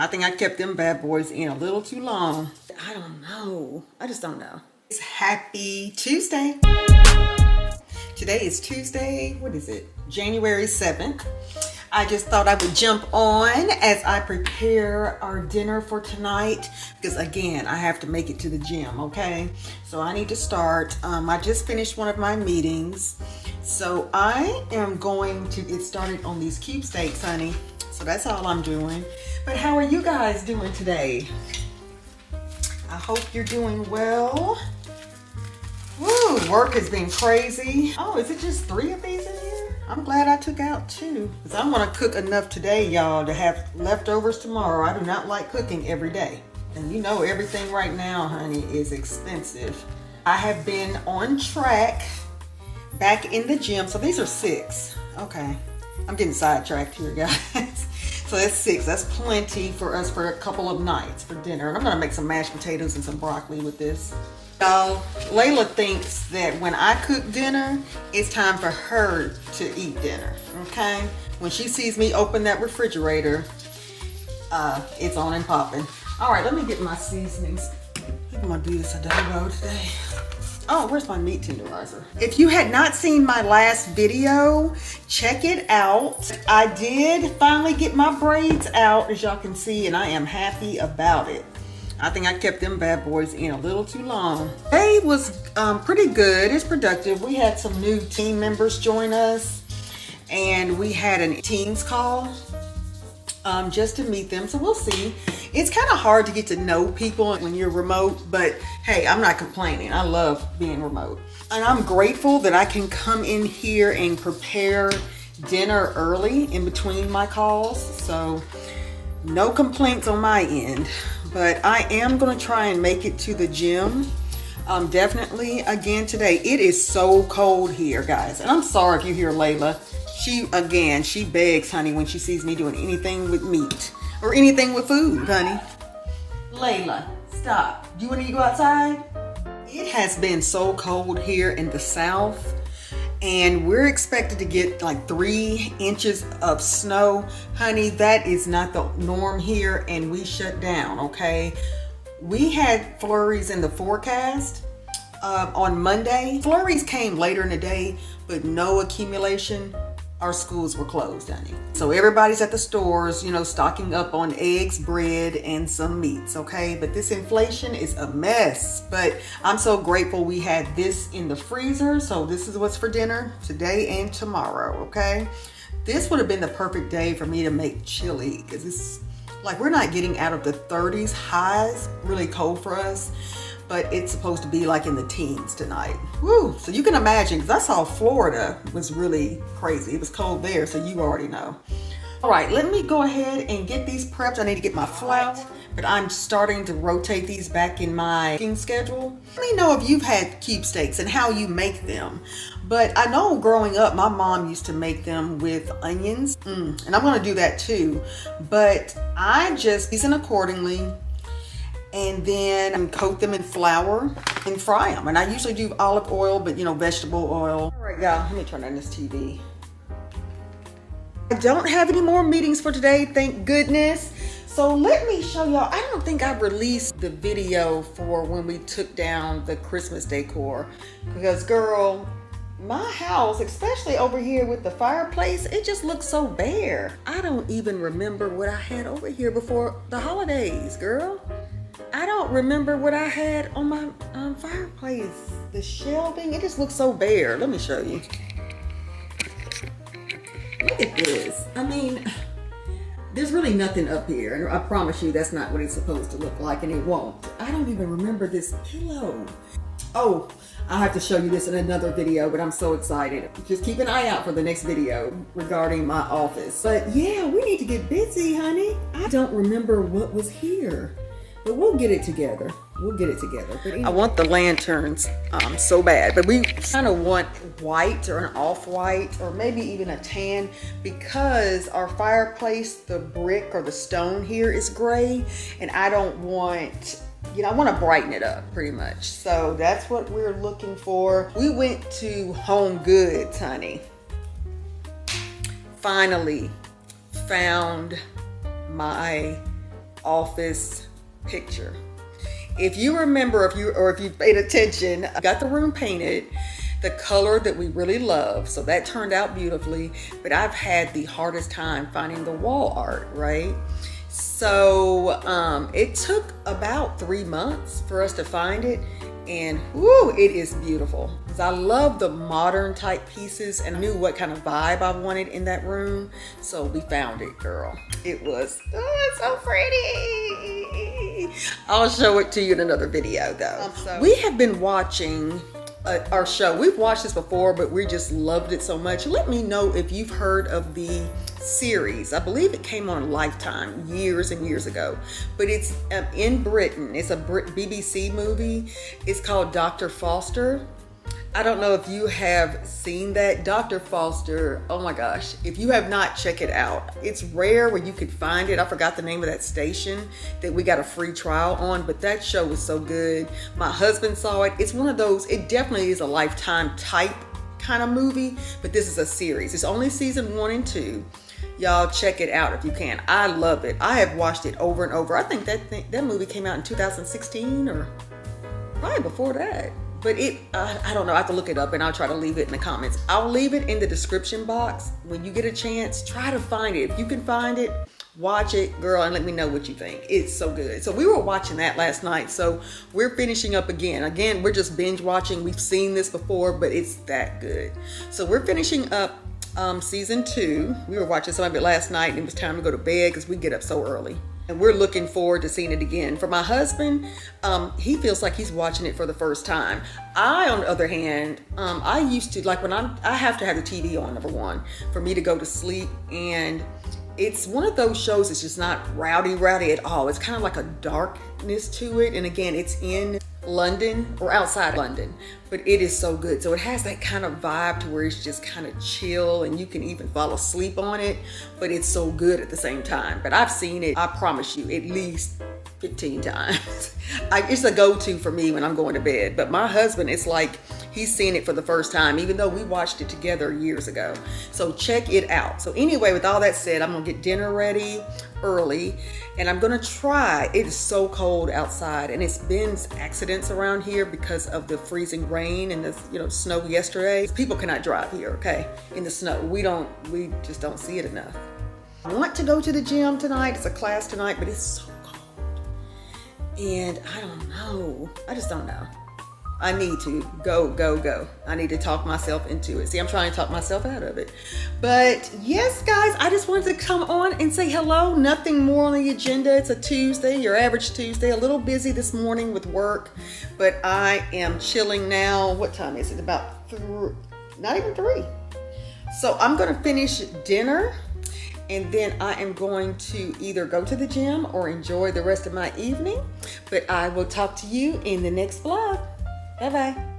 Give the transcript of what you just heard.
I think I kept them bad boys in a little too long. I don't know. I just don't know. It's happy Tuesday. Today is Tuesday. What is it? January 7th. I just thought I would jump on as I prepare our dinner for tonight because again, I have to make it to the gym, okay? So I need to start. I just finished one of my meetings. So I am going to get started on these cube steaks, honey. So that's all I'm doing. But how are you guys doing today? I hope you're doing well. Woo, work has been crazy. Oh, is it just 3 of these in here? I'm glad I took out 2. Because I want to cook enough today, y'all, to have leftovers tomorrow. I do not like cooking every day. And you know everything right now, honey, is expensive. I have been on track back in the gym. So these are 6. Okay. I'm getting sidetracked here, guys. So that's 6. That's plenty for us for a couple of nights for dinner. And I'm going to make some mashed potatoes and some broccoli with this. Y'all, Layla thinks that when I cook dinner, it's time for her to eat dinner, okay? When she sees me open that refrigerator, it's on and popping. All right, let me get my seasonings. I'm going to do this adobo today. Oh, where's my meat tenderizer? If you had not seen my last video, check it out. I did finally get my braids out, as y'all can see, and I am happy about it. I think I kept them bad boys in a little too long. Today was pretty good. It's productive. We had some new team members join us, and we had a Teams call just to meet them. So we'll see. It's kind of hard to get to know people when you're remote, but hey, I'm not complaining. I love being remote. And I'm grateful that I can come in here and prepare dinner early in between my calls. So no complaints on my end, but I am going to try and make it to the gym. Definitely again today. It is so cold here, guys. And I'm sorry if you hear Layla. She begs, honey, when she sees me doing anything with meat or anything with food, honey. Layla, stop. Do you want to go outside? It has been so cold here in the South, and we're expected to get like 3 inches of snow. Honey, that is not the norm here, and we shut down, okay? We had flurries in the forecast on Monday. Flurries came later in the day, but no accumulation. Our schools were closed, honey. So everybody's at the stores, you know, stocking up on eggs, bread, and some meats, okay? But this inflation is a mess. But I'm so grateful we had this in the freezer. So this is what's for dinner today and tomorrow, okay? This would have been the perfect day for me to make chili because it's like we're not getting out of the 30s highs, really cold for us. But it's supposed to be like in the teens tonight. Woo! So you can imagine, because I saw Florida was really crazy. It was cold there, so you already know. All right, let me go ahead and get these prepped. I need to get my flour, but I'm starting to rotate these back in my cooking schedule. Let me know if you've had cube steaks and how you make them. But I know growing up, my mom used to make them with onions, and I'm gonna do that too. But I just season accordingly, and then coat them in flour and fry them. And I usually do olive oil, but you know, vegetable oil. All right, y'all, let me turn on this TV. I don't have any more meetings for today, thank goodness. So let me show y'all, I don't think I've released the video for when we took down the Christmas decor. Because girl, my house, especially over here with the fireplace, it just looks so bare. I don't even remember what I had over here before the holidays, girl. I don't remember what I had on my fireplace. The shelving, it just looks so bare. Let me show you. Look at this. I mean, there's really nothing up here. And I promise you that's not what it's supposed to look like, and it won't. I don't even remember this pillow. Oh, I'll have to show you this in another video, but I'm so excited. Just keep an eye out for the next video regarding my office. But yeah, we need to get busy, honey. I don't remember what was here. But we'll get it together. We'll get it together. But anyway. I want the lanterns so bad. But we kind of want white or an off-white or maybe even a tan because our fireplace, the brick or the stone here is gray. And I don't want, you know, I want to brighten it up pretty much. So that's what we're looking for. We went to Home Goods, honey. Finally found my office picture. If you remember, if you paid attention, I got the room painted the color that we really love, so that turned out beautifully, but I've had the hardest time finding the wall art, right? So it took about 3 months for us to find it, and whoo, it is beautiful. Because I love the modern type pieces and I knew what kind of vibe I wanted in that room, so we found it, girl. It was, oh, it's so pretty. I'll show it to you in another video though. We have been watching our show. We've watched this before, but we just loved it so much. Let me know if you've heard of the series. I believe it came on Lifetime years and years ago, but it's in Britain. It's a BBC movie. It's called Dr. Foster. I don't know if you have seen that. Dr. Foster, oh my gosh, if you have not, check it out. It's rare where you could find it. I forgot the name of that station that we got a free trial on, but that show was so good. My husband saw it. It's one of those, it definitely is a Lifetime type kind of movie, but this is a series. It's only season 1 and 2. Y'all check it out if you can. I love it. I have watched it over and over. I think that movie came out in 2016 or probably before that. But I don't know, I have to look it up and I'll try to leave it in the comments. I'll leave it in the description box. When you get a chance, try to find it. If you can find it, watch it, girl, and let me know what you think. It's so good. So we were watching that last night. So we're finishing up again. Again, we're just binge watching. We've seen this before, but it's that good. So we're finishing up season 2. We were watching some of it last night and it was time to go to bed because we get up so early. And we're looking forward to seeing it again. For my husband, he feels like he's watching it for the first time. I, on the other hand, I used to, like when I have to have the TV on, number one, for me to go to sleep. And it's one of those shows that's just not rowdy at all. It's kind of like a darkness to it. And again, it's in London or outside London, but it is so good. So it has that kind of vibe to where it's just kind of chill and you can even fall asleep on it, but it's so good at the same time. But I've seen it, I promise you, at least 15 times. It's a go-to for me when I'm going to bed. But my husband, it's like he's seen it for the first time, even though we watched it together years ago. So check it out. So anyway, with all that said, I'm gonna get dinner ready early and I'm gonna try. It is so cold outside and it's been accidents around here because of the freezing rain and the snow yesterday. People cannot drive here, okay, in the snow. We just don't see it enough. I want to go to the gym tonight. It's a class tonight, but it's so cold. And I don't know. I just don't know. I need to go. I need to talk myself into it. See, I'm trying to talk myself out of it. But yes, guys, I just wanted to come on and say hello. Nothing more on the agenda. It's a Tuesday, your average Tuesday. A little busy this morning with work, but I am chilling now. What time is it? About not even 3. So I'm gonna finish dinner and then I am going to either go to the gym or enjoy the rest of my evening. But I will talk to you in the next vlog. Bye-bye.